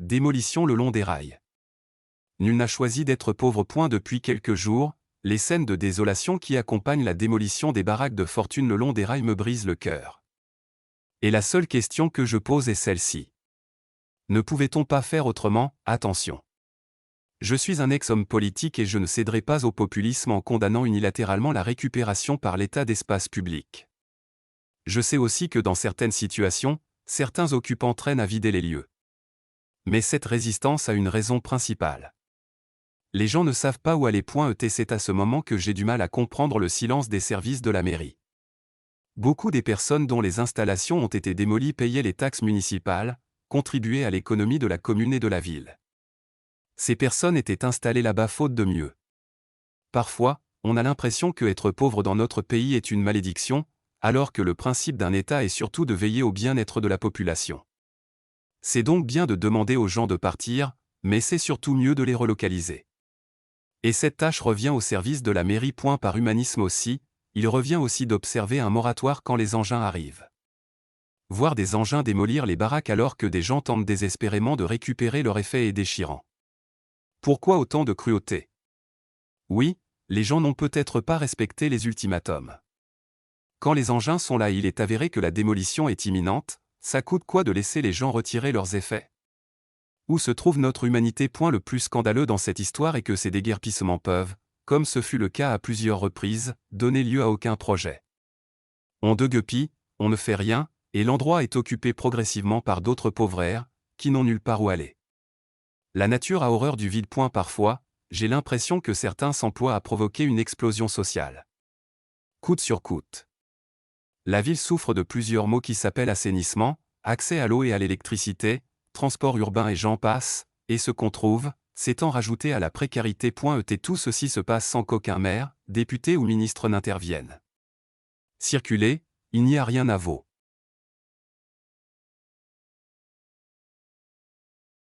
démolition le long des rails. Nul n'a choisi d'être pauvre. Depuis quelques jours, les scènes de désolation qui accompagnent la démolition des baraques de fortune le long des rails me brisent le cœur. Et la seule question que je pose est celle-ci. Ne pouvait-on pas faire autrement? Attention. Je suis un ex-homme politique et je ne céderai pas au populisme en condamnant unilatéralement la récupération par l'État d'espaces publics. Je sais aussi que dans certaines situations, certains occupants traînent à vider les lieux. Mais cette résistance a une raison principale. Les gens ne savent pas où aller. C'est à ce moment que j'ai du mal à comprendre le silence des services de la mairie. Beaucoup des personnes dont les installations ont été démolies payaient les taxes municipales, contribuaient à l'économie de la commune et de la ville. Ces personnes étaient installées là-bas faute de mieux. Parfois, on a l'impression que être pauvre dans notre pays est une malédiction, alors que le principe d'un État est surtout de veiller au bien-être de la population. C'est donc bien de demander aux gens de partir, mais c'est surtout mieux de les relocaliser. Et cette tâche revient au service de la mairie. Par humanisme aussi, il revient aussi d'observer un moratoire quand les engins arrivent. Voir des engins démolir les baraques alors que des gens tentent désespérément de récupérer leur effet est déchirant. Pourquoi autant de cruauté? Oui, les gens n'ont peut-être pas respecté les ultimatums. Quand les engins sont là, il est avéré que la démolition est imminente, ça coûte quoi de laisser les gens retirer leurs effets? Où se trouve notre humanité? Le plus scandaleux dans cette histoire est que ces déguerpissements peuvent, comme ce fut le cas à plusieurs reprises, donner lieu à aucun projet. On déguerpit, on ne fait rien, et l'endroit est occupé progressivement par d'autres pauvres qui n'ont nulle part où aller. La nature a horreur du vide. Parfois, j'ai l'impression que certains s'emploient à provoquer une explosion sociale. Coûte sur coûte. La ville souffre de plusieurs maux qui s'appellent assainissement, accès à l'eau et à l'électricité, transport urbain et j'en passe, et ce qu'on trouve, s'étant rajouté à la précarité. Tout ceci se passe sans qu'aucun maire, député ou ministre n'intervienne. Circuler, il n'y a rien à vaut.